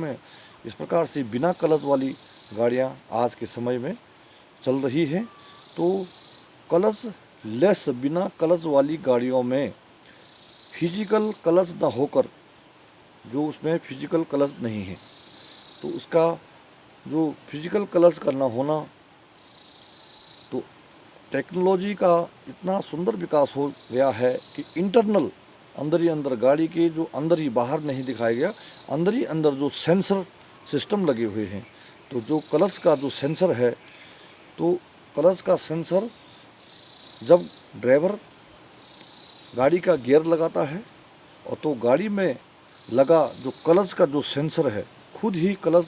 में इस प्रकार से बिना क्लच वाली गाड़ियां आज के समय में चल रही हैं। तो क्लच लेस बिना क्लच वाली गाड़ियों में फिजिकल क्लच ना होकर, जो उसमें फिजिकल क्लच नहीं है, तो उसका जो फिजिकल क्लच करना होना, तो टेक्नोलॉजी का इतना सुंदर विकास हो गया है कि इंटरनल अंदर ही अंदर गाड़ी के जो अंदर ही बाहर नहीं दिखाया गया, अंदर ही अंदर जो सेंसर सिस्टम लगे हुए हैं। तो जो क्लच का जो सेंसर है, तो क्लच का सेंसर जब ड्राइवर गाड़ी का गियर लगाता है और तो गाड़ी में लगा जो क्लच का जो सेंसर है खुद ही क्लच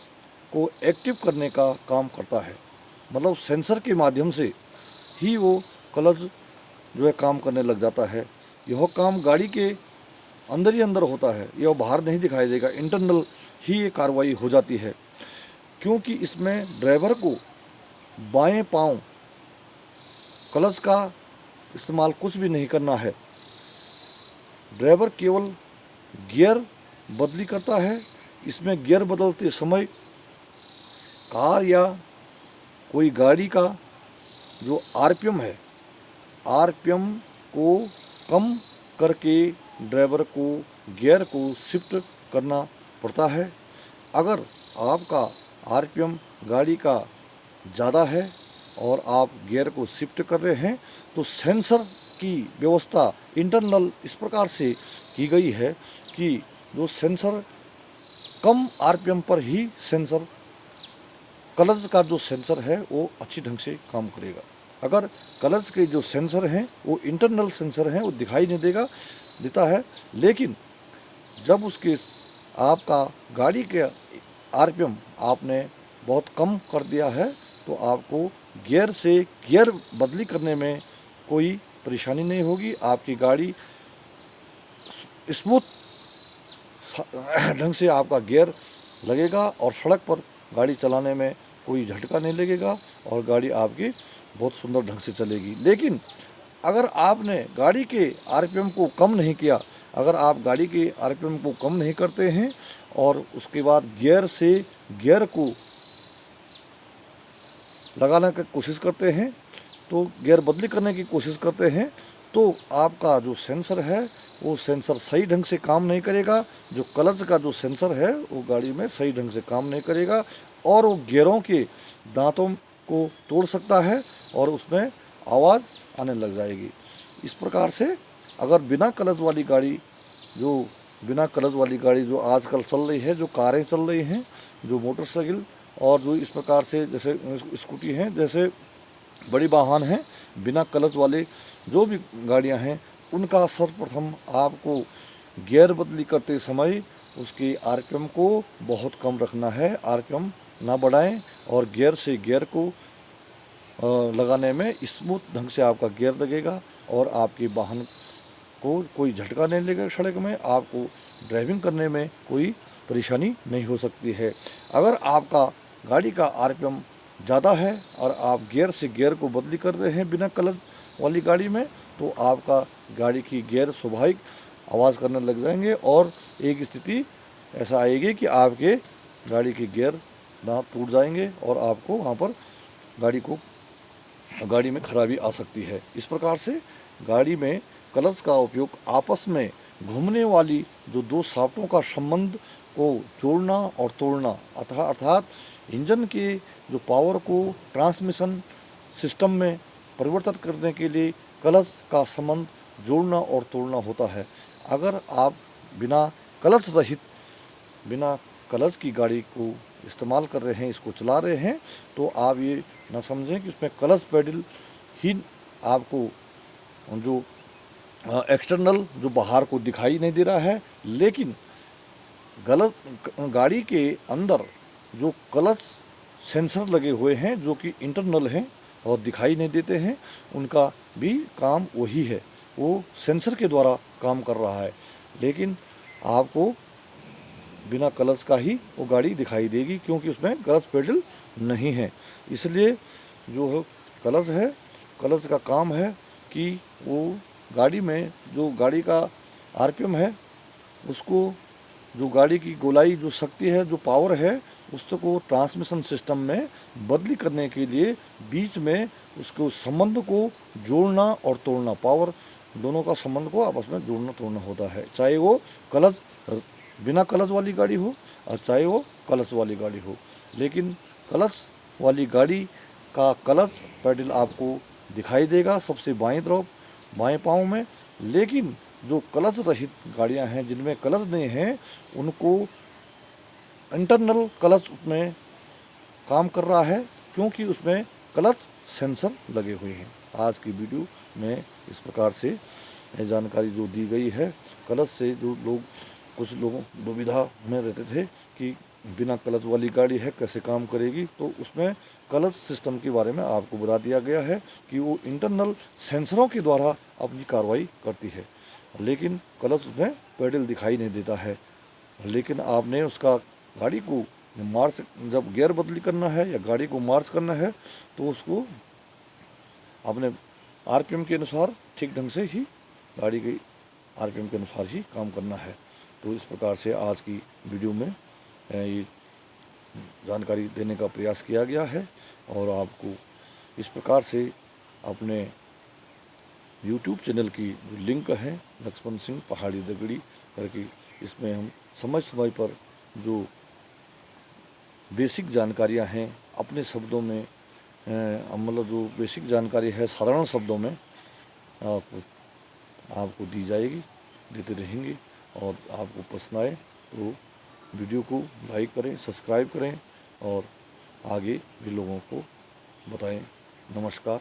को एक्टिव करने का काम करता है। मतलब सेंसर के माध्यम से ही वो क्लच जो है काम करने लग जाता है। यह काम गाड़ी के अंदर ही अंदर होता है, यह बाहर नहीं दिखाई देगा, इंटरनल ही ये कार्रवाई हो जाती है। क्योंकि इसमें ड्राइवर को बाएं पांव क्लच का इस्तेमाल कुछ भी नहीं करना है, ड्राइवर केवल गियर बदली करता है। इसमें गियर बदलते समय कार या कोई गाड़ी का जो आरपीएम है, आरपीएम को कम करके ड्राइवर को गियर को शिफ्ट करना पड़ता है। अगर आपका आरपीएम गाड़ी का ज़्यादा है और आप गियर को शिफ्ट कर रहे हैं, तो सेंसर की व्यवस्था इंटरनल इस प्रकार से की गई है कि जो सेंसर कम आरपीएम पर ही सेंसर क्लच का जो सेंसर है वो अच्छी ढंग से काम करेगा। अगर क्लच के जो सेंसर हैं वो इंटरनल सेंसर हैं, वो दिखाई नहीं देता है, लेकिन जब उसके आपका गाड़ी के आरपीएम आपने बहुत कम कर दिया है, तो आपको गियर से गियर बदली करने में कोई परेशानी नहीं होगी। आपकी गाड़ी स्मूथ ढंग से आपका गियर लगेगा और सड़क पर गाड़ी चलाने में कोई झटका नहीं लगेगा और गाड़ी आपकी बहुत सुंदर ढंग से चलेगी। लेकिन अगर आपने गाड़ी के आरपीएम को कम नहीं किया, अगर आप गाड़ी के आरपीएम को कम नहीं करते हैं और उसके बाद गियर से गियर को लगाने की कोशिश करते हैं, तो गियर बदली करने की कोशिश करते हैं, तो आपका जो सेंसर है वो सेंसर सही ढंग से काम नहीं करेगा। जो क्लच का जो सेंसर है वो गाड़ी में सही ढंग से काम नहीं करेगा और वो गियरों के दांतों को तोड़ सकता है और उसमें आवाज़ आने लग जाएगी। इस प्रकार से अगर बिना क्लच वाली गाड़ी जो आजकल चल रही है, जो कारें चल रही हैं, जो मोटरसाइकिल और जो इस प्रकार से जैसे स्कूटी हैं, जैसे बड़ी वाहन हैं, बिना क्लच वाले जो भी गाड़ियां हैं, उनका सर्वप्रथम आपको गियर बदली करते समय उसकी आरपीएम को बहुत कम रखना है। आरपीएम ना बढ़ाएं और गियर से गियर को लगाने में स्मूथ ढंग से आपका गियर लगेगा और आपके वाहन को कोई झटका नहीं लगेगा। सड़क में आपको ड्राइविंग करने में कोई परेशानी नहीं हो सकती है। अगर आपका गाड़ी का आरपीएम ज़्यादा है और आप गियर से गियर को बदली कर रहे हैं बिना क्लच वाली गाड़ी में, तो आपका गाड़ी की गियर स्वाभाविक आवाज़ करने लग जाएंगे और एक स्थिति ऐसा आएगी कि आपके गाड़ी के गियर दांत टूट जाएंगे और आपको वहाँ पर गाड़ी में खराबी आ सकती है। इस प्रकार से गाड़ी में क्लच का उपयोग आपस में घूमने वाली जो दो शाफ्टों का संबंध को जोड़ना और तोड़ना, अर्थात इंजन के जो पावर को ट्रांसमिशन सिस्टम में परिवर्तित करने के लिए क्लच का संबंध जोड़ना और तोड़ना होता है। अगर आप बिना क्लच की गाड़ी को इस्तेमाल कर रहे हैं, इसको चला रहे हैं, तो आप ये ना समझें कि उसमें क्लच पेडल ही आपको जो एक्सटर्नल जो बाहर को दिखाई नहीं दे रहा है, लेकिन गाड़ी के अंदर जो क्लच सेंसर लगे हुए हैं जो कि इंटरनल हैं और दिखाई नहीं देते हैं, उनका भी काम वही है, वो सेंसर के द्वारा काम कर रहा है। लेकिन आपको बिना क्लच का ही वो गाड़ी दिखाई देगी क्योंकि उसमें क्लच पेडल नहीं है। इसलिए जो क्लच है, क्लच का काम है कि वो गाड़ी में जो गाड़ी का आरपीएम है उसको जो गाड़ी की गोलाई जो शक्ति है, जो पावर है, उसको ट्रांसमिशन सिस्टम में बदली करने के लिए बीच में उसको संबंध को जोड़ना और तोड़ना, पावर दोनों का संबंध को आपस में जोड़ना तोड़ना होता है। चाहे वो क्लच बिना क्लच वाली गाड़ी हो और चाहे वो क्लच वाली गाड़ी हो। लेकिन क्लच वाली गाड़ी का क्लच पेडल आपको दिखाई देगा सबसे बाएं तरफ, बाएं पाँव में। लेकिन जो क्लच रहित गाड़ियां हैं, जिनमें क्लच नहीं है, उनको इंटरनल क्लच उसमें काम कर रहा है, क्योंकि उसमें क्लच सेंसर लगे हुए हैं। आज की वीडियो में इस प्रकार से जानकारी जो दी गई है, क्लच से जो लोग, कुछ लोगों दुविधा में रहते थे कि बिना क्लच वाली गाड़ी है कैसे काम करेगी, तो उसमें क्लच सिस्टम के बारे में आपको बता दिया गया है कि वो इंटरनल सेंसरों के द्वारा अपनी कार्रवाई करती है। लेकिन क्लच उसमें पेडल दिखाई नहीं देता है। लेकिन आपने उसका गाड़ी को मार्च, जब गियर बदली करना है या गाड़ी को मार्च करना है, तो उसको आपने आरपीएम के अनुसार ठीक ढंग से ही गाड़ी की आरपीएम के अनुसार ही काम करना है। तो इस प्रकार से आज की वीडियो में ये जानकारी देने का प्रयास किया गया है। और आपको इस प्रकार से अपने यूट्यूब चैनल की जो लिंक है लक्ष्मण सिंह पहाड़ी दगड़ी करके, इसमें हम समय समय पर जो बेसिक जानकारियां हैं अपने शब्दों में, मतलब जो बेसिक जानकारी है साधारण शब्दों में आपको दी जाएगी, देते रहेंगे। और आपको पसंद आए तो वीडियो को लाइक करें, सब्सक्राइब करें और आगे भी लोगों को बताएं। नमस्कार।